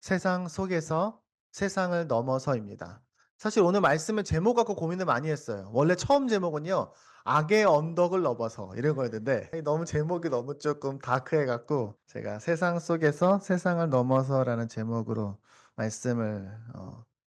세상 속에서 세상을 넘어서입니다. 사실 오늘 말씀은 제목 갖고 고민을 많이 했어요. 원래 처음 제목은요. 악의 언덕을 넘어서 이런 거였는데 너무 제목이 너무 조금 다크해 갖고 제가 세상 속에서 세상을 넘어서라는 제목으로 말씀을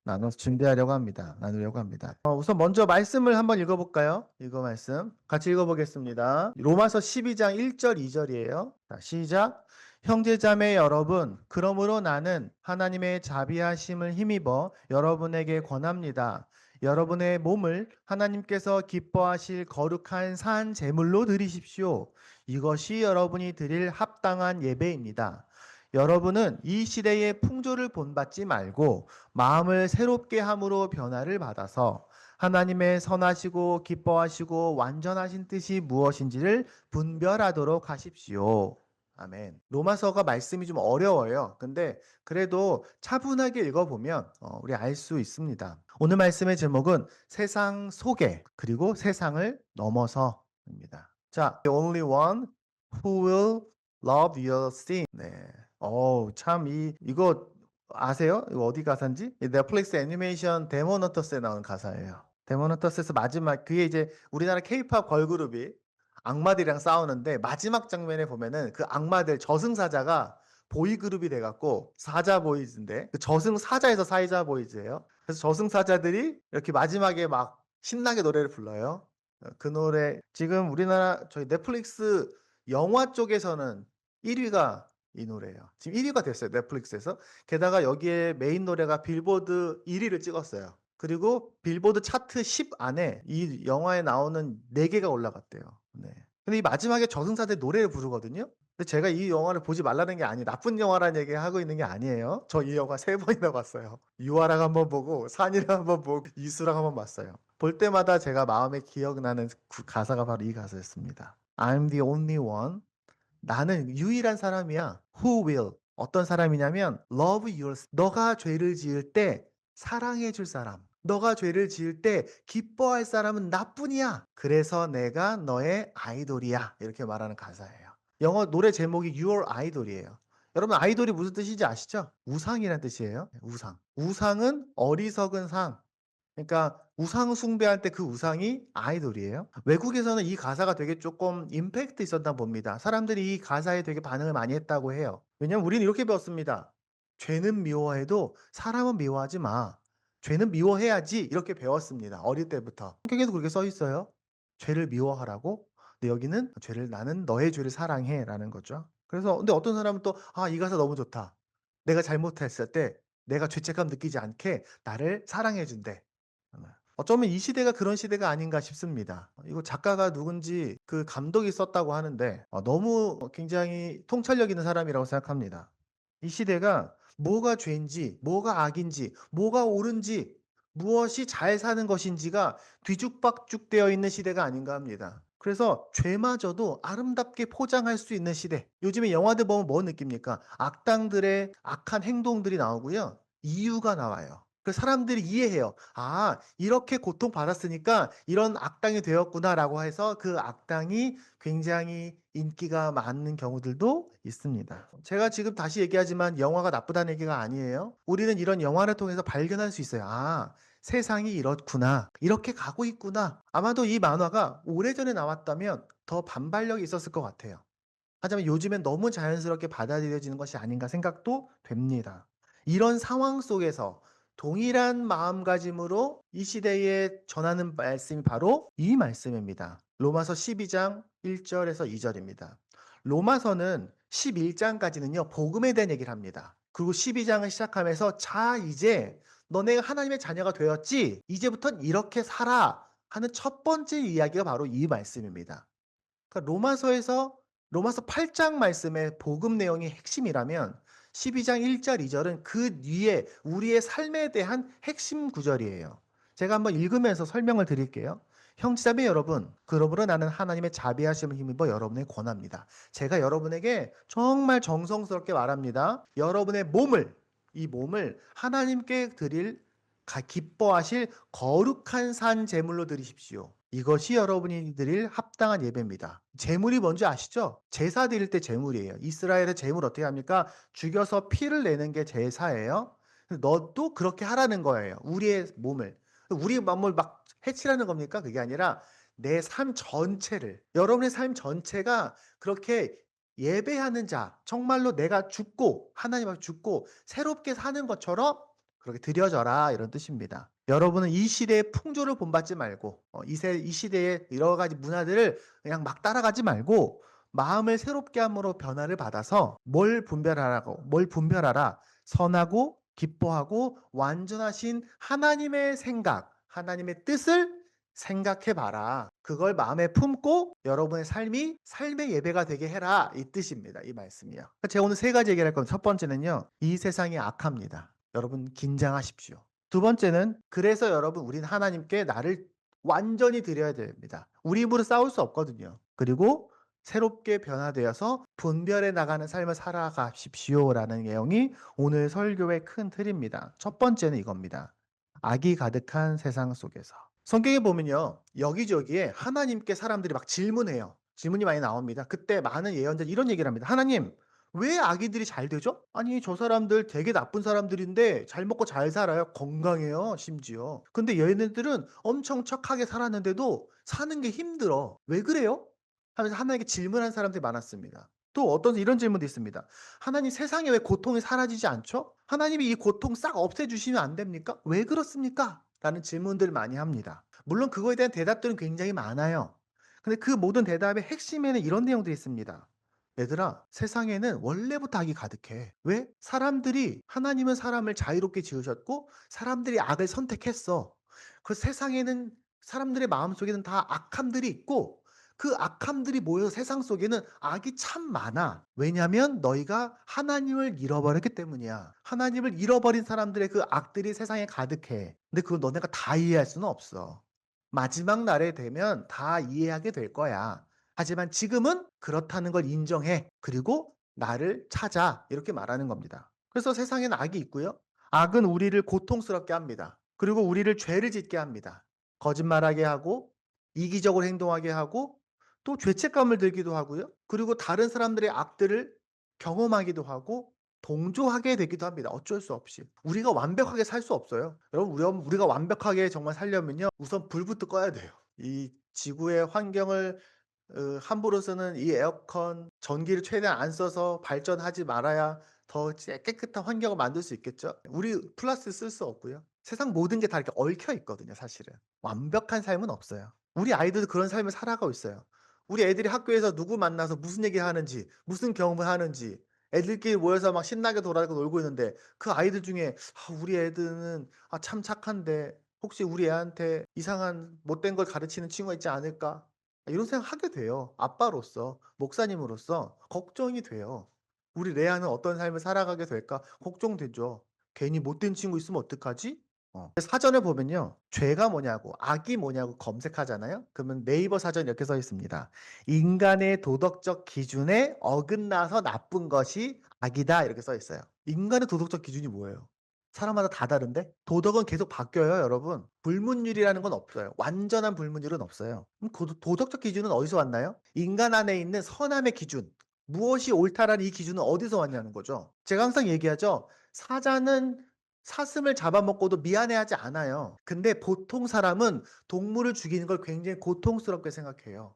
나눠서 준비하려고 합니다. 나누려고 합니다. 우선 먼저 말씀을 한번 읽어볼까요? 이거 말씀 같이 읽어보겠습니다. 로마서 12장 1절 2절이에요. 자, 시작. 형제자매 여러분, 그러므로 나는 하나님의 자비하심을 힘입어 여러분에게 권합니다. 여러분의 몸을 하나님께서 기뻐하실 거룩한 산 제물로 드리십시오. 이것이 여러분이 드릴 합당한 예배입니다. 여러분은 이 시대의 풍조를 본받지 말고 마음을 새롭게 함으로 변화를 받아서 하나님의 선하시고 기뻐하시고 완전하신 뜻이 무엇인지를 분별하도록 하십시오. 아멘. 로마서가 말씀이 좀 어려워요. 근데 그래도 차분하게 읽어보면 우리 알 수 있습니다. 오늘 말씀의 제목은 세상 속에 그리고 세상을 넘어서입니다. 자, the only one who will love your sin. 네. 참 이거 아세요? 이거 어디 가사인지? 이 넷플릭스 애니메이션 데모노터스에 나오는 가사예요. 데모노터스에서 마지막 그게 이제 우리나라 케이팝 걸그룹이 악마들이랑 싸우는데 마지막 장면에 보면은 그 악마들 저승사자가 보이그룹이 돼갖고 사자 보이즈인데 그 저승사자에서 사이자 보이즈예요. 그래서 저승사자들이 이렇게 마지막에 막 신나게 노래를 불러요. 그 노래 지금 우리나라 저희 넷플릭스 영화 쪽에서는 1위가 이 노래예요. 지금 1위가 됐어요. 넷플릭스에서. 게다가 여기에 메인 노래가 빌보드 1위를 찍었어요. 그리고 빌보드 차트 10 안에 이 영화에 나오는 4개가 올라갔대요. 네. 근데 이 마지막에 저승사자들이 노래를 부르거든요. 근데 제가 이 영화를 보지 말라는 게 아니 나쁜 영화라는 얘기 하고 있는 게 아니에요. 저 이 영화 3번이나 봤어요. 유아랑 한번 보고 산이랑 한번 보고 이수랑 한번 봤어요. 볼 때마다 제가 마음에 기억나는 가사가 바로 이 가사였습니다. I'm the only one. 나는 유일한 사람이야. Who will? 어떤 사람이냐면 love your 너가 죄를 지을 때 사랑해 줄 사람. 너가 죄를 지을 때 기뻐할 사람은 나뿐이야. 그래서 내가 너의 아이돌이야. 이렇게 말하는 가사예요. 영어 노래 제목이 Your Idol이에요. 여러분 아이돌이 무슨 뜻인지 아시죠? 우상이란 뜻이에요. 우상. 우상은 어리석은 상. 그러니까 우상 숭배할 때 그 우상이 아이돌이에요. 외국에서는 이 가사가 되게 조금 임팩트 있었나 봅니다. 사람들이 이 가사에 되게 반응을 많이 했다고 해요. 왜냐면 우리는 이렇게 배웠습니다. 죄는 미워해도 사람은 미워하지 마. 죄는 미워해야지 이렇게 배웠습니다. 어릴 때부터. 성경에도 그렇게 써 있어요. 죄를 미워하라고. 근데 여기는 나는 너의 죄를 사랑해라는 거죠. 그래서 근데 어떤 사람은 또 이 가사 너무 좋다. 내가 잘못했을 때 내가 죄책감 느끼지 않게 나를 사랑해 준대. 어쩌면 이 시대가 그런 시대가 아닌가 싶습니다. 이거 작가가 누군지 그 감독이 썼다고 하는데 너무 굉장히 통찰력 있는 사람이라고 생각합니다. 이 시대가 뭐가 죄인지, 뭐가 악인지, 뭐가 옳은지, 무엇이 잘 사는 것인지가 뒤죽박죽되어 있는 시대가 아닌가 합니다. 그래서 죄마저도 아름답게 포장할 수 있는 시대. 요즘에 영화들 보면 뭐 느낍니까? 악당들의 악한 행동들이 나오고요. 이유가 나와요. 그 사람들이 이해해요. 이렇게 고통받았으니까 이런 악당이 되었구나라고 해서 그 악당이 굉장히 인기가 많은 경우들도 있습니다. 제가 지금 다시 얘기하지만 영화가 나쁘다는 얘기가 아니에요. 우리는 이런 영화를 통해서 발견할 수 있어요. 세상이 이렇구나. 이렇게 가고 있구나. 아마도 이 만화가 오래전에 나왔다면 더 반발력이 있었을 것 같아요. 하지만 요즘엔 너무 자연스럽게 받아들여지는 것이 아닌가 생각도 됩니다. 이런 상황 속에서 동일한 마음가짐으로 이 시대에 전하는 말씀이 바로 이 말씀입니다. 로마서 12장 1절에서 2절입니다. 로마서는 11장까지는요, 복음에 대한 얘기를 합니다. 그리고 12장을 시작하면서 이제 너네가 하나님의 자녀가 되었지? 이제부터는 이렇게 살아. 하는 첫 번째 이야기가 바로 이 말씀입니다. 그러니까 로마서 8장 말씀의 복음 내용이 핵심이라면 12장 1절 2절은 그 뒤에 우리의 삶에 대한 핵심 구절이에요. 제가 한번 읽으면서 설명을 드릴게요. 형제자매 여러분, 그러므로 나는 하나님의 자비하심을 힘입어 여러분에 권합니다. 제가 여러분에게 정말 정성스럽게 말합니다. 여러분의 이 몸을 하나님께 드릴 기뻐하실 거룩한 산 제물로 드리십시오. 이것이 여러분이 드릴 합당한 예배입니다. 제물이 뭔지 아시죠? 제사 드릴 때 제물이에요. 이스라엘의 제물 어떻게 합니까? 죽여서 피를 내는 게 제사예요. 너도 그렇게 하라는 거예요. 우리의 몸을. 우리의 몸을 막 해치라는 겁니까? 그게 아니라 내 삶 전체를, 여러분의 삶 전체가 그렇게 예배하는 자, 정말로 내가 죽고 하나님 앞에 죽고 새롭게 사는 것처럼 그렇게 드려져라, 이런 뜻입니다. 여러분은 이 시대의 풍조를 본받지 말고 이 시대의 여러 가지 문화들을 그냥 막 따라가지 말고 마음을 새롭게 함으로 변화를 받아서 뭘 분별하라. 선하고 기뻐하고 완전하신 하나님의 생각, 하나님의 뜻을 생각해 봐라. 그걸 마음에 품고 여러분의 삶이 삶의 예배가 되게 해라, 이 뜻입니다. 이 말씀이요. 제가 오늘 세 가지 얘기를 할 겁니다. 첫 번째는요, 이 세상이 악합니다. 여러분 긴장하십시오. 두 번째는, 그래서 여러분 우리는 하나님께 나를 완전히 드려야 됩니다. 우리 힘으로 싸울 수 없거든요. 그리고 새롭게 변화되어서 분별해 나가는 삶을 살아가십시오라는 내용이 오늘 설교의 큰 틀입니다. 첫 번째는 이겁니다. 악이 가득한 세상 속에서. 성경에 보면요, 여기저기에 하나님께 사람들이 막 질문해요. 질문이 많이 나옵니다. 그때 많은 예언자들이 이런 얘기를 합니다. 하나님, 왜 아기들이 잘 되죠? 아니, 저 사람들 되게 나쁜 사람들인데 잘 먹고 잘 살아요. 건강해요, 심지어. 근데 얘네들은 엄청 착하게 살았는데도 사는 게 힘들어. 왜 그래요? 하면서 하나님께 질문한 사람들이 많았습니다. 또 어떤 이런 질문도 있습니다. 하나님, 세상에 왜 고통이 사라지지 않죠? 하나님이 이 고통 싹 없애주시면 안 됩니까? 왜 그렇습니까? 라는 질문들을 많이 합니다. 물론 그거에 대한 대답들은 굉장히 많아요. 근데 그 모든 대답의 핵심에는 이런 내용들이 있습니다. 얘들아, 세상에는 원래부터 악이 가득해. 왜? 하나님은 사람을 자유롭게 지으셨고, 사람들이 악을 선택했어. 그 세상에는, 사람들의 마음속에는 다 악함들이 있고, 그 악함들이 모여서 세상 속에는 악이 참 많아. 왜냐면 너희가 하나님을 잃어버렸기 때문이야. 하나님을 잃어버린 사람들의 그 악들이 세상에 가득해. 근데 그걸 너네가 다 이해할 수는 없어. 마지막 날에 되면 다 이해하게 될 거야. 하지만 지금은 그렇다는 걸 인정해. 그리고 나를 찾아. 이렇게 말하는 겁니다. 그래서 세상에는 악이 있고요. 악은 우리를 고통스럽게 합니다. 그리고 우리를 죄를 짓게 합니다. 거짓말하게 하고, 이기적으로 행동하게 하고, 또 죄책감을 들기도 하고요. 그리고 다른 사람들의 악들을 경험하기도 하고 동조하게 되기도 합니다. 어쩔 수 없이. 우리가 완벽하게 살 수 없어요. 여러분, 우리가 완벽하게 정말 살려면요, 우선 불부터 꺼야 돼요. 이 지구의 환경을 함부로 쓰는 이 에어컨, 전기를 최대한 안 써서 발전하지 말아야 더 깨끗한 환경을 만들 수 있겠죠. 우리 플라스틱 쓸 수 없고요. 세상 모든 게 다 이렇게 얽혀 있거든요, 사실은. 완벽한 삶은 없어요. 우리 아이들도 그런 삶을 살아가고 있어요. 우리 애들이 학교에서 누구 만나서 무슨 얘기 하는지, 무슨 경험을 하는지, 애들끼리 모여서 막 신나게 돌아다니고 놀고 있는데 그 아이들 중에 우리 애들은 참 착한데 혹시 우리 애한테 이상한 못된 걸 가르치는 친구가 있지 않을까? 이런 생각 하게 돼요. 아빠로서, 목사님으로서 걱정이 돼요. 우리 레아는 어떤 삶을 살아가게 될까 걱정되죠. 괜히 못된 친구 있으면 어떡하지? 사전을 보면요, 죄가 뭐냐고, 악이 뭐냐고 검색하잖아요. 그러면 네이버 사전 이렇게 써 있습니다. 인간의 도덕적 기준에 어긋나서 나쁜 것이 악이다, 이렇게 써 있어요. 인간의 도덕적 기준이 뭐예요? 사람마다 다 다른데? 도덕은 계속 바뀌어요, 여러분. 불문율이라는 건 없어요. 완전한 불문율은 없어요. 그럼 도덕적 기준은 어디서 왔나요? 인간 안에 있는 선함의 기준. 무엇이 옳다라는 이 기준은 어디서 왔냐는 거죠. 제가 항상 얘기하죠. 사자는 사슴을 잡아먹고도 미안해하지 않아요. 근데 보통 사람은 동물을 죽이는 걸 굉장히 고통스럽게 생각해요.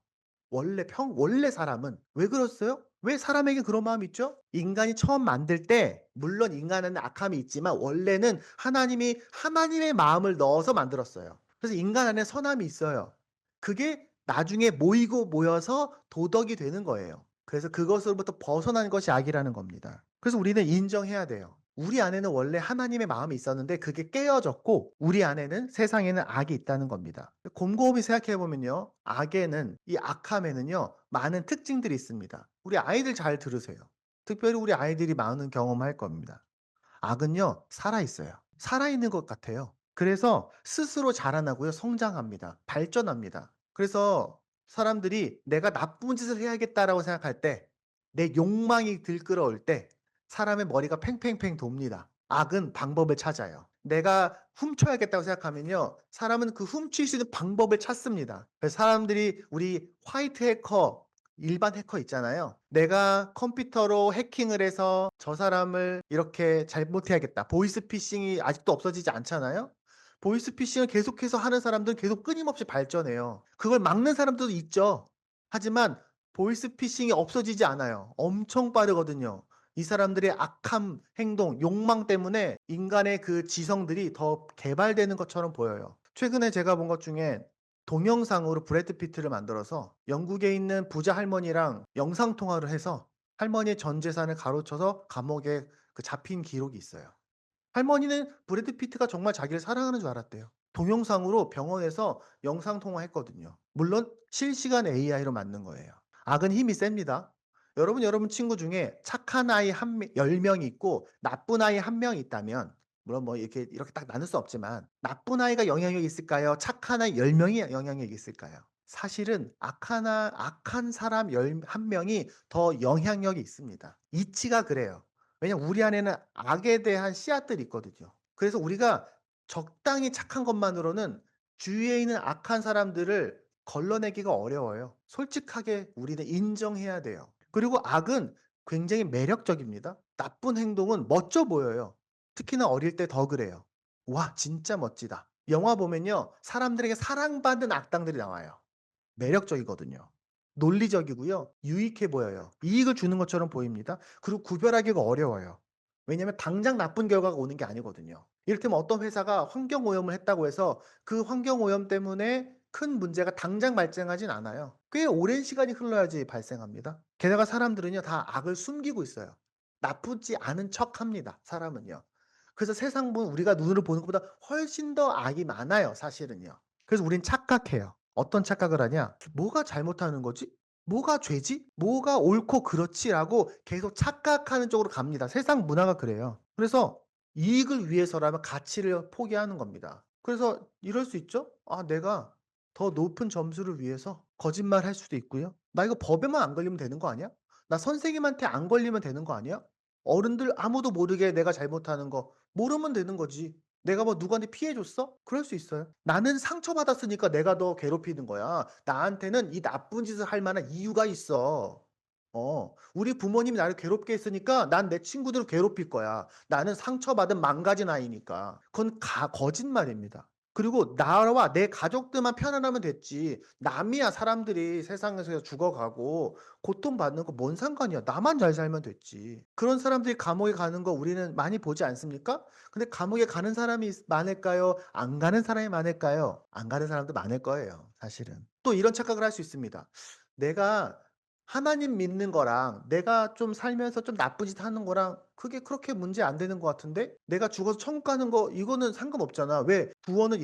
원래 사람은. 왜 그랬어요? 왜 사람에게 그런 마음이 있죠? 인간이 처음 만들 때, 물론 인간은 악함이 있지만 원래는 하나님이 하나님의 마음을 넣어서 만들었어요. 그래서 인간 안에 선함이 있어요. 그게 나중에 모이고 모여서 도덕이 되는 거예요. 그래서 그것으로부터 벗어난 것이 악이라는 겁니다. 그래서 우리는 인정해야 돼요. 우리 안에는 원래 하나님의 마음이 있었는데 그게 깨어졌고 우리 안에는, 세상에는 악이 있다는 겁니다. 곰곰이 생각해 보면요, 이 악함에는요 많은 특징들이 있습니다. 우리 아이들 잘 들으세요. 특별히 우리 아이들이 많은 경험할 겁니다. 악은요 살아있어요. 살아있는 것 같아요. 그래서 스스로 자라나고요, 성장합니다. 발전합니다. 그래서 사람들이 내가 나쁜 짓을 해야겠다라고 생각할 때, 내 욕망이 들끓어올 때 사람의 머리가 팽팽팽 돕니다. 악은 방법을 찾아요. 내가 훔쳐야겠다고 생각하면요. 사람은 그 훔칠 수 있는 방법을 찾습니다. 그래서 사람들이 우리 화이트 해커, 일반 해커 있잖아요. 내가 컴퓨터로 해킹을 해서 저 사람을 이렇게 잘못해야겠다. 보이스피싱이 아직도 없어지지 않잖아요. 보이스피싱을 계속해서 하는 사람들은 계속 끊임없이 발전해요. 그걸 막는 사람들도 있죠. 하지만 보이스피싱이 없어지지 않아요. 엄청 빠르거든요. 이 사람들의 악함, 행동, 욕망 때문에 인간의 그 지성들이 더 개발되는 것처럼 보여요. 최근에 제가 본 것 중에 동영상으로 브래드 피트를 만들어서 영국에 있는 부자 할머니랑 영상 통화를 해서 할머니의 전 재산을 가로쳐서 감옥에 그 잡힌 기록이 있어요. 할머니는 브래드 피트가 정말 자기를 사랑하는 줄 알았대요. 동영상으로 병원에서 영상 통화했거든요. 물론 실시간 AI로 만든 거예요. 악은 힘이 셉니다. 여러분 친구 중에 착한 아이 10명이 있고 나쁜 아이 1명이 있다면, 물론 뭐 이렇게 딱 나눌 수 없지만 나쁜 아이가 영향력이 있을까요? 착한 아이 10명이 영향력이 있을까요? 사실은 악한 사람 1명이 더 영향력이 있습니다. 이치가 그래요. 왜냐면 우리 안에는 악에 대한 씨앗들이 있거든요. 그래서 우리가 적당히 착한 것만으로는 주위에 있는 악한 사람들을 걸러내기가 어려워요. 솔직하게 우리는 인정해야 돼요. 그리고 악은 굉장히 매력적입니다. 나쁜 행동은 멋져 보여요. 특히나 어릴 때 더 그래요. 와, 진짜 멋지다. 영화 보면요. 사람들에게 사랑받는 악당들이 나와요. 매력적이거든요. 논리적이고요. 유익해 보여요. 이익을 주는 것처럼 보입니다. 그리고 구별하기가 어려워요. 왜냐하면 당장 나쁜 결과가 오는 게 아니거든요. 이를테면 어떤 회사가 환경오염을 했다고 해서 그 환경오염 때문에 큰 문제가 당장 발생하진 않아요. 꽤 오랜 시간이 흘러야지 발생합니다. 게다가 사람들은요, 다 악을 숨기고 있어요. 나쁘지 않은 척 합니다, 사람은요. 그래서 세상 보는 우리가 눈으로 보는 것보다 훨씬 더 악이 많아요, 사실은요. 그래서 우린 착각해요. 어떤 착각을 하냐? '뭐가 잘못하는 거지? 뭐가 죄지? 뭐가 옳고 그렇지?'라고 계속 착각하는 쪽으로 갑니다. 세상 문화가 그래요. 그래서 이익을 위해서라면 가치를 포기하는 겁니다. 그래서 이럴 수 있죠. '아, 내가 더 높은 점수를 위해서 거짓말할 수도 있고요. 나 이거 법에만 안 걸리면 되는 거 아니야? 나 선생님한테 안 걸리면 되는 거 아니야? 어른들 아무도 모르게 내가 잘못하는 거 모르면 되는 거지. 내가 뭐 누구한테 피해 줬어? 그럴 수 있어요. 나는 상처받았으니까 내가 더 괴롭히는 거야. 나한테는 이 나쁜 짓을 할 만한 이유가 있어. 우리 부모님이 나를 괴롭게 했으니까 난 내 친구들을 괴롭힐 거야. 나는 상처받은 망가진 아이니까. 그건 거짓말입니다. 그리고 나와 내 가족들만 편안하면 됐지. 남이야, 사람들이 세상에서 죽어가고 고통받는 거 뭔 상관이야. 나만 잘 살면 됐지. 그런 사람들이 감옥에 가는 거 우리는 많이 보지 않습니까? 근데 감옥에 가는 사람이 많을까요? 안 가는 사람이 많을까요? 안 가는 사람도 많을 거예요, 사실은. 또 이런 착각을 할 수 있습니다. 내가 하나님 믿는 거랑 내가 좀 살면서 좀 나쁜 짓 하는 거랑 그게 그렇게 문제 안 되는 것 같은데? 내가 죽어서 천국 가는 거 이거는 상관없잖아. 왜? 구원은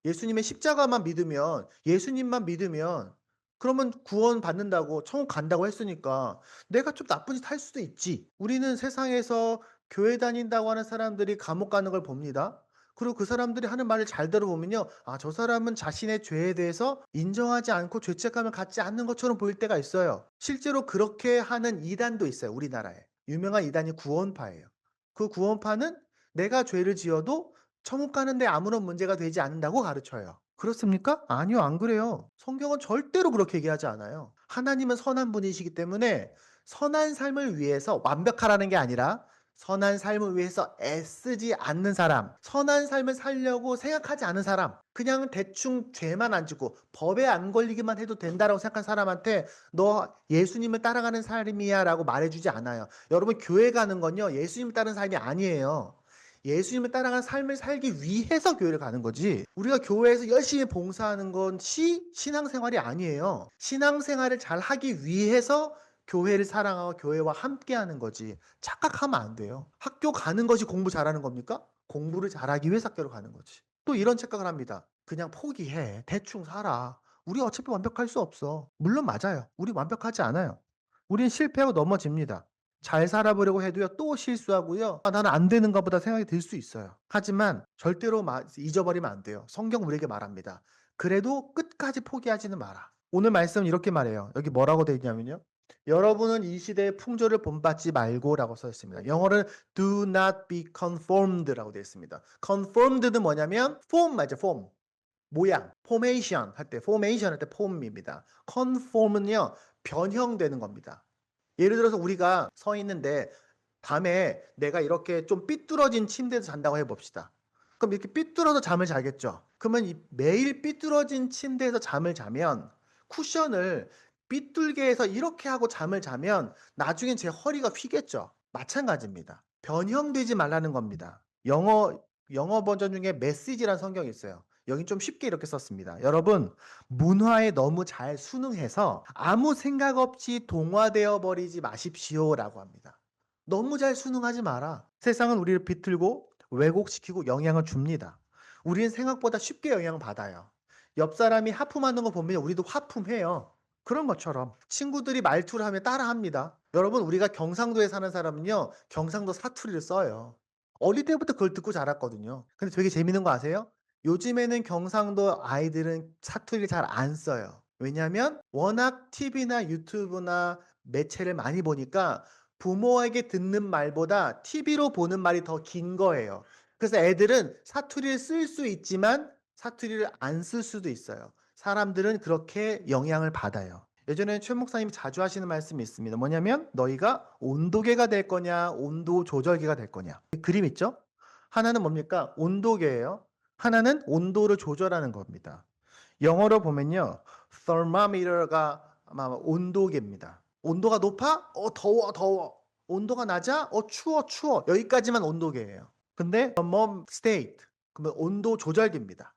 예수님의 십자가만 믿으면, 예수님만 믿으면 그러면 구원 받는다고 천국 간다고 했으니까 내가 좀 나쁜 짓 할 수도 있지. 우리는 세상에서 교회 다닌다고 하는 사람들이 감옥 가는 걸 봅니다. 그리고 그 사람들이 하는 말을 잘 들어보면요. 아, 저 사람은 자신의 죄에 대해서 인정하지 않고 죄책감을 갖지 않는 것처럼 보일 때가 있어요. 실제로 그렇게 하는 이단도 있어요, 우리나라에. 유명한 이단이 구원파예요. 그 구원파는 내가 죄를 지어도 천국 가는데 아무런 문제가 되지 않는다고 가르쳐요. 그렇습니까? 아니요, 안 그래요. 성경은 절대로 그렇게 얘기하지 않아요. 하나님은 선한 분이시기 때문에 선한 삶을 위해서 완벽하라는 게 아니라 선한 삶을 위해서 애쓰지 않는 사람, 선한 삶을 살려고 생각하지 않은 사람, 그냥 대충 죄만 안 짓고 법에 안 걸리기만 해도 된다라고 생각한 사람한테 너 예수님을 따라가는 삶이야라고 말해주지 않아요. 여러분, 교회 가는 건요, 예수님 따르는 삶이 아니에요. 예수님을 따라가는 삶을 살기 위해서 교회를 가는 거지, 우리가 교회에서 열심히 봉사하는 것이 신앙생활이 아니에요. 신앙생활을 잘 하기 위해서 교회를 사랑하고 교회와 함께하는 거지, 착각하면 안 돼요. 학교 가는 것이 공부 잘하는 겁니까? 공부를 잘하기 위해서 학교를 가는 거지. 또 이런 착각을 합니다. 그냥 포기해. 대충 살아. 우리 어차피 완벽할 수 없어. 물론 맞아요. 우리 완벽하지 않아요. 우린 실패하고 넘어집니다. 잘 살아보려고 해도요, 또 실수하고요. 아, 나는 안 되는가 보다 생각이 들 수 있어요. 하지만 절대로 잊어버리면 안 돼요. 성경 우리에게 말합니다. 그래도 끝까지 포기하지는 마라. 오늘 말씀은 이렇게 말해요. 여기 뭐라고 되어 있냐면요. 여러분은 이 시대의 풍조를 본받지 말고라고 써 있습니다. 영어로는 do not be conformed라고 되어 있습니다. conformed는 뭐냐면 form 맞죠? form. 모양, formation 할 때, formation 할 때 form입니다. conform은요, 변형되는 겁니다. 예를 들어서 우리가 서 있는데 밤에 내가 이렇게 좀 삐뚤어진 침대에서 잔다고 해봅시다. 그럼 이렇게 삐뚤어서 잠을 자겠죠. 그러면 매일 삐뚤어진 침대에서 잠을 자면 쿠션을 삐뚤게 해서 이렇게 하고 잠을 자면 나중엔 제 허리가 휘겠죠. 마찬가지입니다. 변형되지 말라는 겁니다. 영어 버전 중에 메시지라는 성경이 있어요. 여긴 좀 쉽게 이렇게 썼습니다. 여러분, 문화에 너무 잘 순응해서 아무 생각 없이 동화되어 버리지 마십시오라고 합니다. 너무 잘 순응하지 마라. 세상은 우리를 비틀고 왜곡시키고 영향을 줍니다. 우리는 생각보다 쉽게 영향을 받아요. 옆 사람이 하품하는 거 보면 우리도 하품해요. 그런 것처럼 친구들이 말투를 하면 따라합니다. 여러분, 우리가 경상도에 사는 사람은요, 경상도 사투리를 써요. 어릴 때부터 그걸 듣고 자랐거든요. 근데 되게 재밌는 거 아세요? 요즘에는 경상도 아이들은 사투리를 잘 안 써요. 왜냐하면 워낙 TV나 유튜브나 매체를 많이 보니까 부모에게 듣는 말보다 TV로 보는 말이 더 긴 거예요. 그래서 애들은 사투리를 쓸 수 있지만 사투리를 안 쓸 수도 있어요. 사람들은 그렇게 영향을 받아요. 예전에 최 목사님이 자주 하시는 말씀이 있습니다. 뭐냐면 너희가 온도계가 될 거냐 온도 조절기가 될 거냐. 그림 있죠? 하나는 뭡니까? 온도계예요. 하나는 온도를 조절하는 겁니다. 영어로 보면요. thermometer가 아마 온도계입니다. 온도가 높아? 더워, 더워. 온도가 낮아? 추워, 추워. 여기까지만 온도계예요. 근데 thermostat, 그러면 온도 조절기입니다.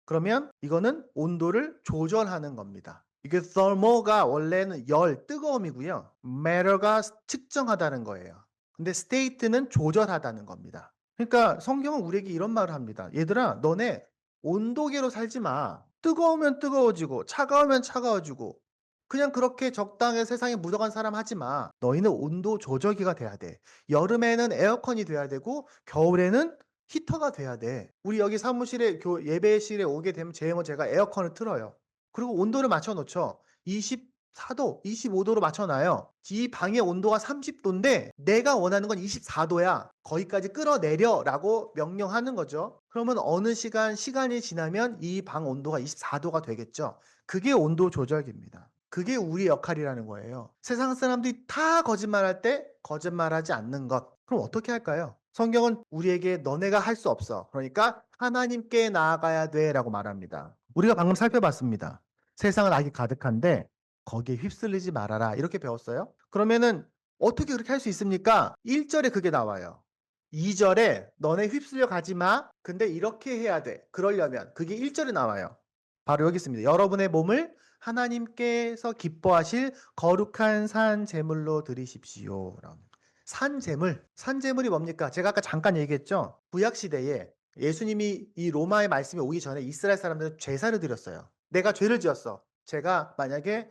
그러면 이거는 온도를 조절하는 겁니다. 이게 thermo가 원래는 열, 뜨거움이고요. matter가 측정하다는 거예요. 근데 state는 조절하다는 겁니다. 그러니까 성경은 우리에게 이런 말을 합니다. 얘들아, 너네 온도계로 살지 마. 뜨거우면 뜨거워지고 차가우면 차가워지고 그냥 그렇게 적당히 세상에 묻어간 사람 하지 마. 너희는 온도 조절기가 돼야 돼. 여름에는 에어컨이 돼야 되고 겨울에는 히터가 돼야 돼. 우리 여기 사무실에 예배실에 오게 되면 제일 먼저 제가 에어컨을 틀어요. 그리고 온도를 맞춰 놓죠. 24도, 25도로 맞춰 놔요. 이 방의 온도가 30도인데 내가 원하는 건 24도야. 거기까지 끌어내려라고 명령하는 거죠. 그러면 어느 시간이 지나면 이 방 온도가 24도가 되겠죠. 그게 온도 조절기입니다. 그게 우리 역할이라는 거예요. 세상 사람들이 다 거짓말할 때 거짓말하지 않는 것. 그럼 어떻게 할까요? 성경은 우리에게 너네가 할 수 없어. 그러니까 하나님께 나아가야 돼라고 말합니다. 우리가 방금 살펴봤습니다. 세상은 악이 가득한데 거기에 휩쓸리지 말아라. 이렇게 배웠어요. 그러면은 어떻게 그렇게 할 수 있습니까? 1절에 그게 나와요. 2절에 너네 휩쓸려 가지 마. 근데 이렇게 해야 돼. 그러려면 그게 1절에 나와요. 바로 여기 있습니다. 여러분의 몸을 하나님께서 기뻐하실 거룩한 산 제물로 드리십시오. 산 제물이 뭡니까? 제가 아까 잠깐 얘기했죠. 구약 시대에 예수님이 이 로마의 말씀이 오기 전에 이스라엘 사람들은 제사를 드렸어요. 내가 죄를 지었어. 제가 만약에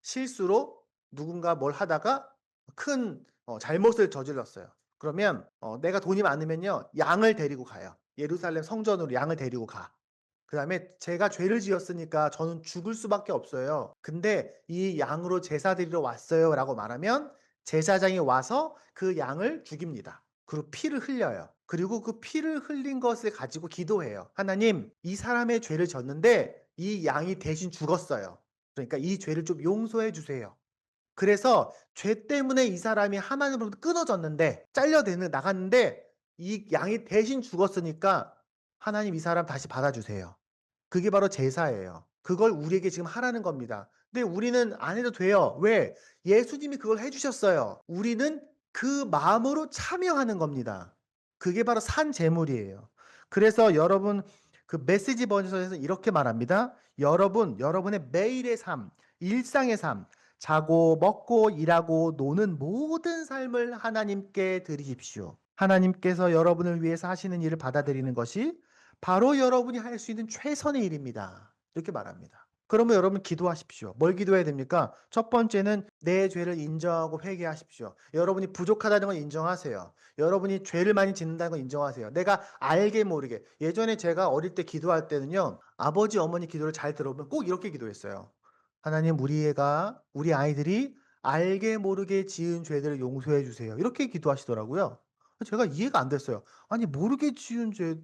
실수로 누군가 뭘 하다가 큰 잘못을 저질렀어요. 그러면 내가 돈이 많으면요 양을 데리고 가요. 예루살렘 성전으로 양을 데리고 가. 그 다음에 제가 죄를 지었으니까 저는 죽을 수밖에 없어요. 근데 이 양으로 제사 드리러 왔어요 라고 말하면 제사장이 와서 그 양을 죽입니다. 그리고 피를 흘려요. 그리고 그 피를 흘린 것을 가지고 기도해요. 하나님, 이 사람의 죄를 졌는데 이 양이 대신 죽었어요. 그러니까 이 죄를 좀 용서해 주세요. 그래서 죄 때문에 이 사람이 하나님으로부터 끊어졌는데 나갔는데 이 양이 대신 죽었으니까 하나님 이 사람 다시 받아주세요. 그게 바로 제사예요. 그걸 우리에게 지금 하라는 겁니다. 근데 우리는 안 해도 돼요. 왜? 예수님이 그걸 해주셨어요. 우리는 그 마음으로 참여하는 겁니다. 그게 바로 산 제물이에요. 그래서 여러분 그 메시지 번역에서 이렇게 말합니다. 여러분의 매일의 삶, 일상의 삶, 자고 먹고 일하고 노는 모든 삶을 하나님께 드리십시오. 하나님께서 여러분을 위해서 하시는 일을 받아들이는 것이 바로 여러분이 할 수 있는 최선의 일입니다. 이렇게 말합니다. 그러면 여러분 기도하십시오. 뭘 기도해야 됩니까? 첫 번째는 내 죄를 인정하고 회개하십시오. 여러분이 부족하다는 걸 인정하세요. 여러분이 죄를 많이 짓는다는 걸 인정하세요. 내가 알게 모르게. 예전에 제가 어릴 때 기도할 때는요. 아버지 어머니 기도를 잘 들어보면 꼭 이렇게 기도했어요. 하나님 우리 아이들이 알게 모르게 지은 죄들을 용서해 주세요. 이렇게 기도하시더라고요. 제가 이해가 안 됐어요. 아니 모르게 지은 죄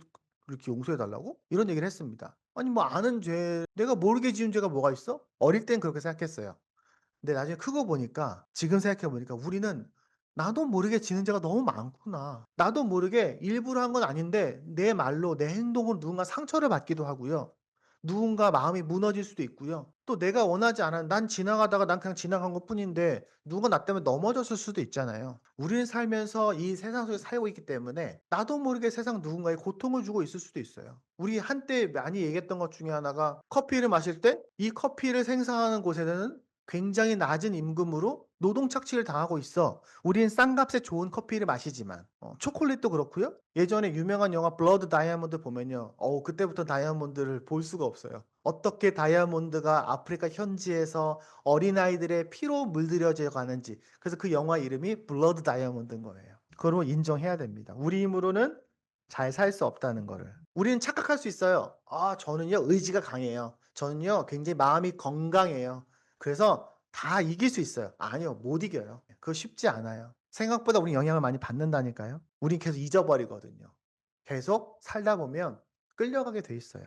그렇게 용서해 달라고? 이런 얘기를 했습니다. 아니 뭐 아는 죄 내가 모르게 지은 죄가 뭐가 있어? 어릴 땐 그렇게 생각했어요. 근데 나중에 크고 보니까 지금 생각해 보니까 우리는 나도 모르게 지는 죄가 너무 많구나. 나도 모르게 일부러 한 건 아닌데 내 말로 내 행동으로 누군가 상처를 받기도 하고요. 누군가 마음이 무너질 수도 있고요. 또 내가 원하지 않은 난 지나가다가 난 그냥 지나간 것뿐인데 누가 나 때문에 넘어졌을 수도 있잖아요. 우리는 살면서 이 세상 속에 살고 있기 때문에 나도 모르게 세상 누군가에 고통을 주고 있을 수도 있어요. 우리 한때 많이 얘기했던 것 중에 하나가 커피를 마실 때 이 커피를 생산하는 곳에는 굉장히 낮은 임금으로 노동 착취를 당하고 있어. 우리는 싼 값에 좋은 커피를 마시지만 초콜릿도 그렇고요. 예전에 유명한 영화 블러드 다이아몬드 보면요. 그때부터 다이아몬드를 볼 수가 없어요. 어떻게 다이아몬드가 아프리카 현지에서 어린아이들의 피로 물들여져 가는지. 그래서 그 영화 이름이 블러드 다이아몬드인 거예요. 그걸 인정해야 됩니다. 우리 힘으로는 잘 살 수 없다는 거를. 우리는 착각할 수 있어요. 저는요 의지가 강해요. 저는요 굉장히 마음이 건강해요. 그래서 다 이길 수 있어요. 아니요. 못 이겨요. 그거 쉽지 않아요. 생각보다 우린 영향을 많이 받는다니까요. 우린 계속 잊어버리거든요. 계속 살다 보면 끌려가게 돼 있어요.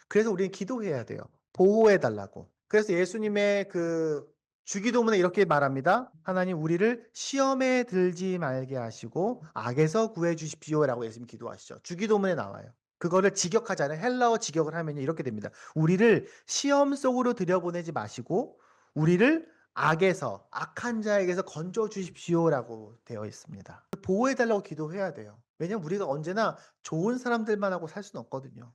그래서 우리는 기도해야 돼요. 보호해 달라고. 그래서 예수님의 그 주기도문에 이렇게 말합니다. 하나님 우리를 시험에 들지 말게 하시고 악에서 구해 주십시오라고 예수님이 기도하시죠. 주기도문에 나와요. 그거를 직역하지 않아요. 헬라어 직역을 하면 이렇게 됩니다. 우리를 시험 속으로 들여보내지 마시고 우리를 악에서 악한 자에게서 건져 주십시오라고 되어 있습니다. 보호해 달라고 기도해야 돼요. 왜냐면 우리가 언제나 좋은 사람들만 하고 살 수는 없거든요.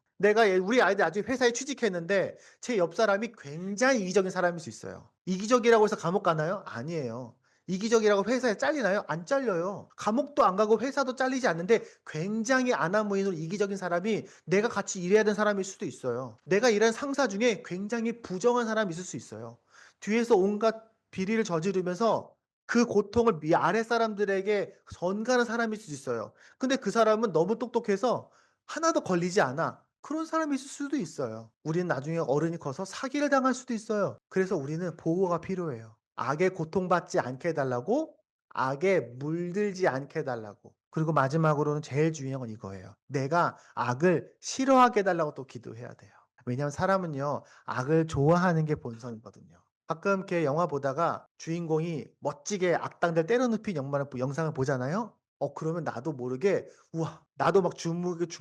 우리 아이들 아직 회사에 취직했는데 제 옆 사람이 굉장히 이기적인 사람일 수 있어요. 이기적이라고 해서 감옥 가나요? 아니에요. 이기적이라고 회사에 잘리나요? 안 잘려요. 감옥도 안 가고 회사도 잘리지 않는데 굉장히 아나무인으로 이기적인 사람이 내가 같이 일해야 되는 사람일 수도 있어요. 내가 일하는 상사 중에 굉장히 부정한 사람이 있을 수 있어요. 뒤에서 온갖 비리를 저지르면서 그 고통을 아랫 사람들에게 전가하는 사람일 수도 있어요. 근데 그 사람은 너무 똑똑해서 하나도 걸리지 않아. 그런 사람이 있을 수도 있어요. 우리는 나중에 어른이 커서 사기를 당할 수도 있어요. 그래서 우리는 보호가 필요해요. 악에 고통받지 않게 해 달라고, 악에 물들지 않게 해 달라고. 그리고 마지막으로는 제일 중요한 건 이거예요. 내가 악을 싫어하게 해 달라고 또 기도해야 돼요. 왜냐하면 사람은요, 악을 좋아하는 게 본성이거든요. 가끔 이렇게 영화 보다가 주인공이 멋지게 악당들 때려 눕힌 영상을 보잖아요. 그러면 나도 모르게 우와 나도 막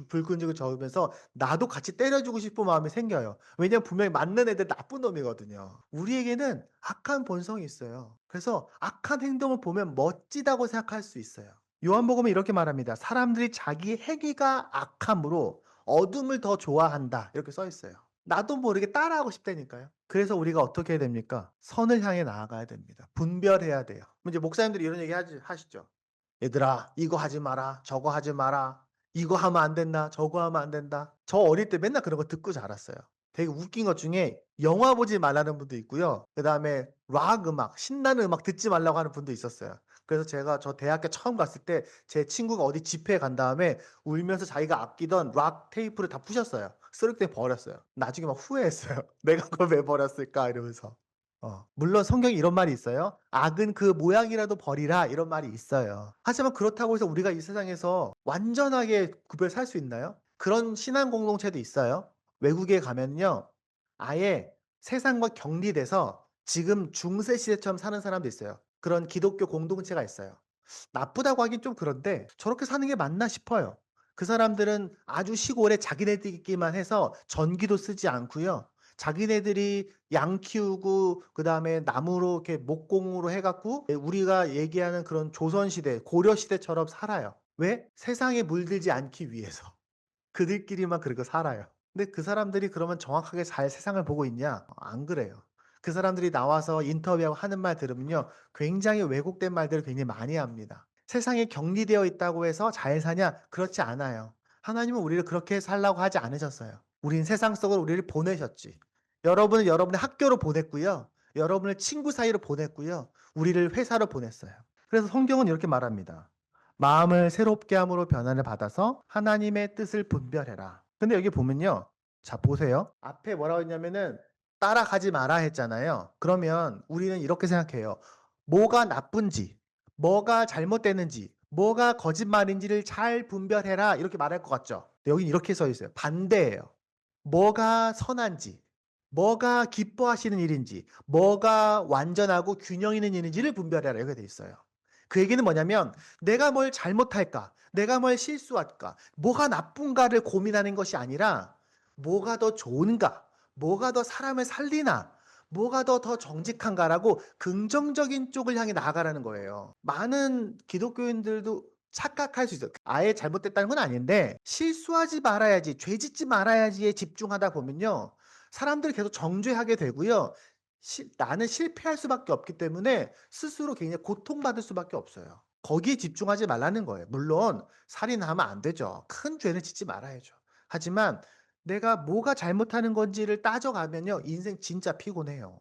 불 끈질겨 저으면서 나도 같이 때려주고 싶은 마음이 생겨요. 왜냐면 분명히 맞는 애들 나쁜 놈이거든요. 우리에게는 악한 본성이 있어요. 그래서 악한 행동을 보면 멋지다고 생각할 수 있어요. 요한복음은 이렇게 말합니다. 사람들이 자기 행위가 악함으로 어둠을 더 좋아한다. 이렇게 써 있어요. 나도 모르게 따라하고 싶다니까요. 그래서 우리가 어떻게 해야 됩니까? 선을 향해 나아가야 됩니다. 분별해야 돼요. 이제 목사님들이 이런 얘기 하시죠. 얘들아, 이거 하지 마라. 저거 하지 마라. 이거 하면 안 된다. 저거 하면 안 된다. 저 어릴 때 맨날 그런 거 듣고 자랐어요. 되게 웃긴 것 중에 영화 보지 말라는 분도 있고요. 그다음에 락 음악, 신나는 음악 듣지 말라고 하는 분도 있었어요. 그래서 제가 저 대학교 처음 갔을 때 제 친구가 어디 집회에 간 다음에 울면서 자기가 아끼던 락 테이프를 다 부셨어요. 쓰레기통에 버렸어요. 나중에 막 후회했어요. '내가 그걸 왜 버렸을까?' 이러면서. 물론 성경에 이런 말이 있어요. "악은 그 모양이라도 버리라." 이런 말이 있어요. 하지만 그렇다고 해서 우리가 이 세상에서 완전하게 구별 살 수 있나요? 그런 신앙 공동체도 있어요. 외국에 가면요. 아예 세상과 격리돼서 지금 중세 시대처럼 사는 사람도 있어요. 그런 기독교 공동체가 있어요. 나쁘다고 하긴 좀 그런데 저렇게 사는 게 맞나 싶어요. 그 사람들은 아주 시골에 자기네들끼리만 해서 전기도 쓰지 않고요. 자기네들이 양 키우고 그다음에 나무로 이렇게 목공으로 해 갖고 우리가 얘기하는 그런 조선 시대, 고려 시대처럼 살아요. 왜? 세상에 물들지 않기 위해서. 그들끼리만 그렇게 살아요. 근데 그 사람들이 그러면 정확하게 잘 세상을 보고 있냐? 안 그래요. 그 사람들이 나와서 인터뷰하고 하는 말 들으면요. 굉장히 왜곡된 말들을 굉장히 많이 합니다. 세상에 격리되어 있다고 해서 잘 사냐? 그렇지 않아요. 하나님은 우리를 그렇게 살라고 하지 않으셨어요. 우린 세상 속으로 우리를 보내셨지. 여러분은 여러분의 학교로 보냈고요. 여러분을 친구 사이로 보냈고요. 우리를 회사로 보냈어요. 그래서 성경은 이렇게 말합니다. 마음을 새롭게 함으로 변화를 받아서 하나님의 뜻을 분별해라. 근데 여기 보면요. 자, 보세요. 앞에 뭐라고 했냐면은 따라가지 마라 했잖아요. 그러면 우리는 이렇게 생각해요. 뭐가 나쁜지, 뭐가 잘못되는지, 뭐가 거짓말인지를 잘 분별해라 이렇게 말할 것 같죠. 근데 여긴 이렇게 써 있어요. 반대예요. 뭐가 선한지, 뭐가 기뻐하시는 일인지, 뭐가 완전하고 균형 있는 일인지를 분별해라 이렇게 돼 있어요. 그 얘기는 뭐냐면 내가 뭘 잘못할까, 내가 뭘 실수할까, 뭐가 나쁜가를 고민하는 것이 아니라 뭐가 더 좋은가, 뭐가 더 사람을 살리나, 뭐가 더 정직한가라고 긍정적인 쪽을 향해 나아가라는 거예요. 많은 기독교인들도 착각할 수 있어요. 아예 잘못됐다는 건 아닌데 실수하지 말아야지, 죄 짓지 말아야지에 집중하다 보면요. 사람들이 계속 정죄하게 되고요. 나는 실패할 수밖에 없기 때문에 스스로 굉장히 고통받을 수밖에 없어요. 거기에 집중하지 말라는 거예요. 물론 살인하면 안 되죠. 큰 죄는 짓지 말아야죠. 하지만 내가 뭐가 잘못하는 건지를 따져가면요. 인생 진짜 피곤해요.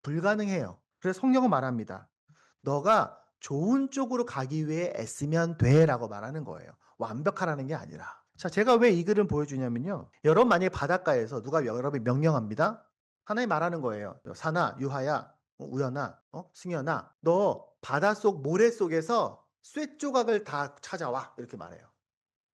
불가능해요. 그래서 성경은 말합니다. 너가 좋은 쪽으로 가기 위해 애쓰면 돼라고 말하는 거예요. 완벽하라는 게 아니라. 자, 제가 왜 이 글을 보여주냐면요. 여러분 만약에 바닷가에서 누가 여러분 명령합니다. 하나님 말하는 거예요. 사나, 유하야, 우연아, 승연아, 너 바닷속 모래 속에서 쇳조각을 다 찾아와 이렇게 말해요.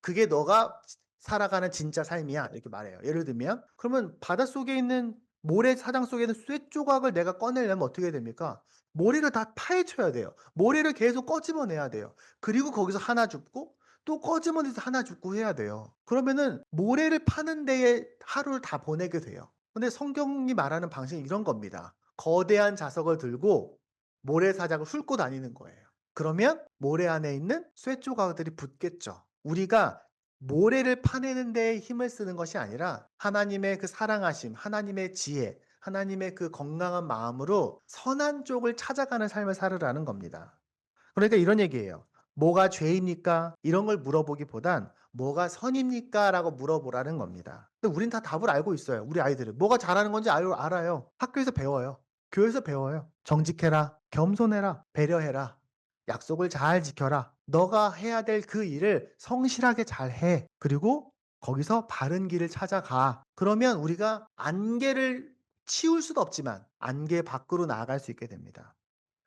그게 너가 살아가는 진짜 삶이야 이렇게 말해요. 예를 들면 그러면 바닷속에 있는 모래사장 속에 있는 쇳조각을 내가 꺼내려면 어떻게 됩니까? 모래를 다 파헤쳐야 돼요. 모래를 계속 꺼집어내야 돼요. 그리고 거기서 하나 줍고 또 꺼집어내서 하나 줍고 해야 돼요. 그러면은 모래를 파는 데에 하루를 다 보내게 돼요. 근데 성경이 말하는 방식은 이런 겁니다. 거대한 자석을 들고 모래사장을 훑고 다니는 거예요. 그러면 모래 안에 있는 쇳조각들이 붙겠죠. 우리가 모래를 파내는 데 힘을 쓰는 것이 아니라 하나님의 그 사랑하심, 하나님의 지혜, 하나님의 그 건강한 마음으로 선한 쪽을 찾아가는 삶을 살으라는 겁니다. 그러니까 이런 얘기예요. 뭐가 죄입니까? 이런 걸 물어보기보단 뭐가 선입니까? 라고 물어보라는 겁니다. 근데 우린 다 답을 알고 있어요. 우리 아이들은. 뭐가 잘하는 건지 알아요. 학교에서 배워요. 교회에서 배워요. 정직해라. 겸손해라. 배려해라. 약속을 잘 지켜라. 너가 해야 될 그 일을 성실하게 잘 해. 그리고 거기서 바른 길을 찾아가. 그러면 우리가 안개를 치울 수도 없지만 안개 밖으로 나아갈 수 있게 됩니다.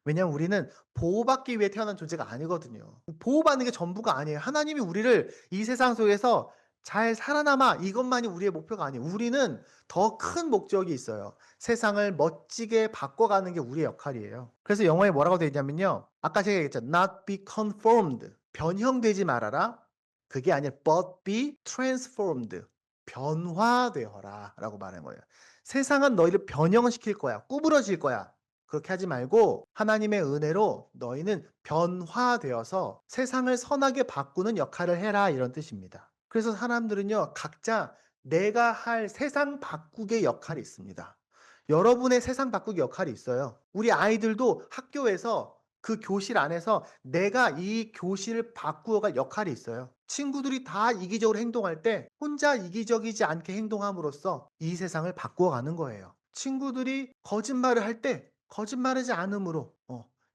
왜냐하면 우리는 보호받기 위해 태어난 존재가 아니거든요. 보호받는 게 전부가 아니에요. 하나님이 우리를 이 세상 속에서 잘 살아남아 이것만이 우리의 목표가 아니에요. 우리는 더 큰 목적이 있어요. 세상을 멋지게 바꿔가는 게 우리의 역할이에요. 그래서 영어에 뭐라고 되어 있냐면요. 아까 제가 얘기했죠. Not be conformed. 변형되지 말아라. 그게 아니라 but be transformed. 변화되어라 라고 말하는 거예요. 세상은 너희를 변형시킬 거야. 구부러질 거야. 그렇게 하지 말고 하나님의 은혜로 너희는 변화되어서 세상을 선하게 바꾸는 역할을 해라 이런 뜻입니다. 그래서 사람들은요 각자 내가 할 세상 바꾸기의 역할이 있습니다. 여러분의 세상 바꾸기 역할이 있어요. 우리 아이들도 학교에서 그 교실 안에서 내가 이 교실을 바꾸어갈 역할이 있어요. 친구들이 다 이기적으로 행동할 때 혼자 이기적이지 않게 행동함으로써 이 세상을 바꾸어가는 거예요. 친구들이 거짓말을 할 때 거짓말하지 않음으로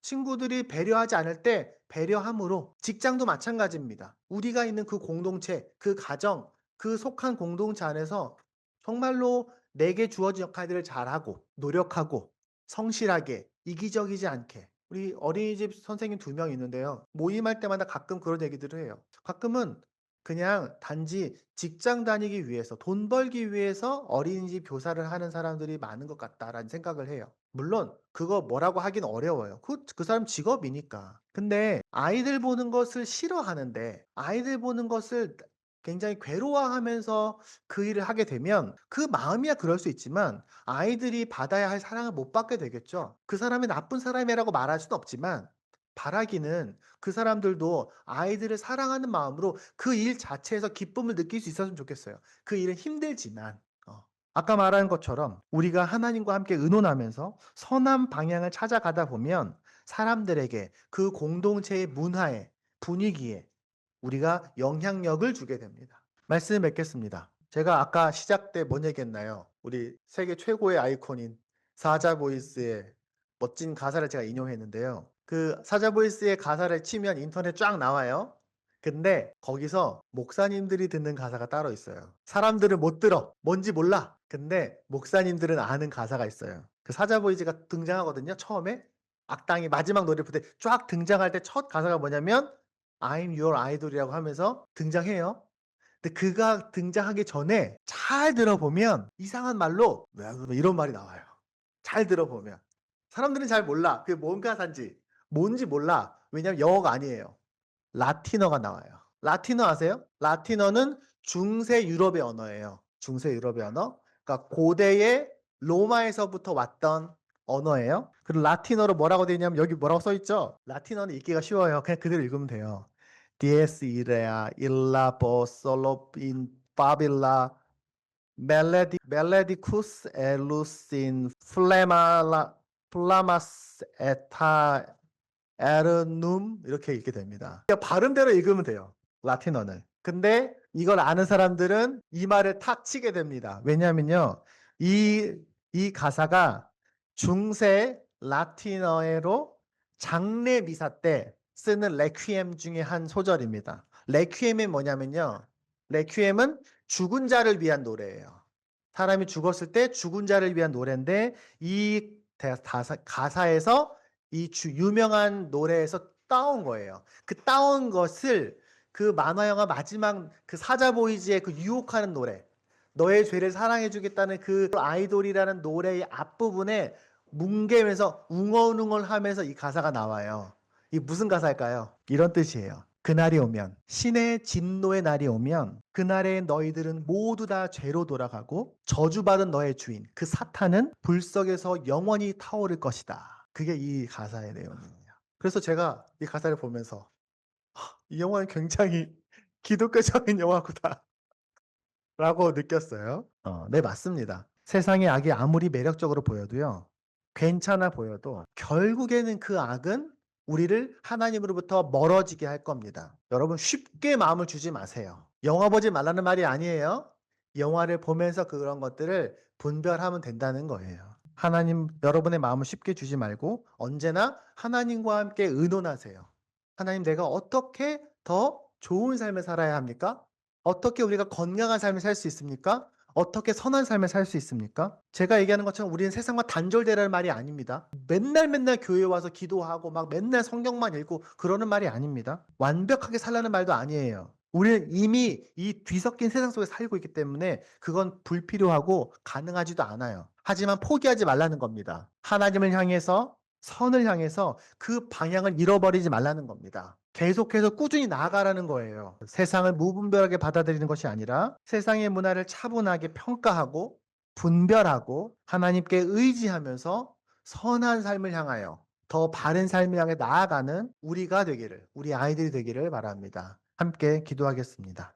친구들이 배려하지 않을 때 배려함으로 직장도 마찬가지입니다. 우리가 있는 그 공동체, 그 가정, 그 속한 공동체 안에서 정말로 내게 주어진 역할들을 잘하고 노력하고 성실하게 이기적이지 않게 우리 어린이집 선생님 2명 있는데요. 모임할 때마다 가끔 그런 얘기들을 해요. 가끔은 그냥 단지 직장 다니기 위해서 돈 벌기 위해서 어린이집 교사를 하는 사람들이 많은 것 같다라는 생각을 해요. 물론 그거 뭐라고 하긴 어려워요. 그 사람 직업이니까. 근데 아이들 보는 것을 싫어하는데 아이들 보는 것을 굉장히 괴로워하면서 그 일을 하게 되면 그 마음이야 그럴 수 있지만 아이들이 받아야 할 사랑을 못 받게 되겠죠. 그 사람이 나쁜 사람이라고 말할 수는 없지만 바라기는 그 사람들도 아이들을 사랑하는 마음으로 그 일 자체에서 기쁨을 느낄 수 있었으면 좋겠어요. 그 일은 힘들지만 아까 말한 것처럼 우리가 하나님과 함께 의논하면서 선한 방향을 찾아가다 보면 사람들에게 그 공동체의 문화에 분위기에 우리가 영향력을 주게 됩니다. 말씀 맺겠습니다. 제가 아까 시작 때 뭔 얘기했나요? 우리 세계 최고의 아이콘인 사자보이스의 멋진 가사를 제가 인용했는데요. 그 사자보이스의 가사를 치면 인터넷 쫙 나와요. 근데 거기서 목사님들이 듣는 가사가 따로 있어요. 사람들은 못 들어. 뭔지 몰라. 근데 목사님들은 아는 가사가 있어요. 그 사자보이즈가 등장하거든요, 처음에. 악당이 마지막 노래 부대 쫙 등장할 때 첫 가사가 뭐냐면 I'm your idol이라고 하면서 등장해요. 근데 그가 등장하기 전에 잘 들어보면 이상한 말로 이런 말이 나와요. 잘 들어보면. 사람들은 잘 몰라. 그게 뭔 가사인지. 뭔지 몰라. 왜냐면 영어가 아니에요. 라틴어가 나와요. 라틴어 아세요? 라틴어는 중세 유럽의 언어예요. 중세 유럽의 언어. 그러니까 고대의 로마에서부터 왔던 언어예요. 그리고 라틴어로 뭐라고 되어 있냐면 여기 뭐라고 써 있죠? 라틴어는 읽기가 쉬워요. 그냥 그대로 읽으면 돼요. Dies irae illa vos solo in babilla melodicus elus in flammas eta 에르눔 이렇게 읽게 됩니다. 그러니까 발음대로 읽으면 돼요. 라틴어는. 근데 이걸 아는 사람들은 이 말을 탁 치게 됩니다. 왜냐면요. 이 가사가 중세 라틴어로 장례 미사 때 쓰는 레퀴엠 중에 한 소절입니다. 레퀴엠이 뭐냐면요. 레퀴엠은 죽은 자를 위한 노래예요. 사람이 죽었을 때 죽은 자를 위한 노래인데 이 가사에서 이 유명한 노래에서 따온 거예요. 그 따온 것을 그 만화 영화 마지막 그 사자보이즈의 그 유혹하는 노래, 너의 죄를 사랑해 주겠다는 그 아이돌이라는 노래의 앞부분에 뭉개면서 웅얼웅얼 하면서 이 가사가 나와요. 이 무슨 가사일까요? 이런 뜻이에요. 그날이 오면, 신의 진노의 날이 오면 그날에 너희들은 모두 다 죄로 돌아가고 저주받은 너의 주인 그 사탄은 불 속에서 영원히 타오를 것이다. 그게 이 가사의 내용이에요. 그래서 제가 이 가사를 보면서 이 영화는 굉장히 기독교적인 영화구나 라고 느꼈어요. 네, 맞습니다. 세상의 악이 아무리 매력적으로 보여도요, 괜찮아 보여도 결국에는 그 악은 우리를 하나님으로부터 멀어지게 할 겁니다. 여러분 쉽게 마음을 주지 마세요. 영화 보지 말라는 말이 아니에요. 영화를 보면서 그런 것들을 분별하면 된다는 거예요. 하나님, 여러분의 마음을 쉽게 주지 말고 언제나 하나님과 함께 의논하세요. 하나님, 내가 어떻게 더 좋은 삶을 살아야 합니까? 어떻게 우리가 건강한 삶을 살 수 있습니까? 어떻게 선한 삶을 살 수 있습니까? 제가 얘기하는 것처럼 우리는 세상과 단절되라는 말이 아닙니다. 맨날 교회 와서 기도하고 막 맨날 성경만 읽고 그러는 말이 아닙니다. 완벽하게 살라는 말도 아니에요. 우리는 이미 이 뒤섞인 세상 속에 살고 있기 때문에 그건 불필요하고 가능하지도 않아요. 하지만 포기하지 말라는 겁니다. 하나님을 향해서 선을 향해서 그 방향을 잃어버리지 말라는 겁니다. 계속해서 꾸준히 나아가라는 거예요. 세상을 무분별하게 받아들이는 것이 아니라 세상의 문화를 차분하게 평가하고 분별하고 하나님께 의지하면서 선한 삶을 향하여 더 바른 삶을 향해 나아가는 우리가 되기를, 우리 아이들이 되기를 바랍니다. 함께 기도하겠습니다.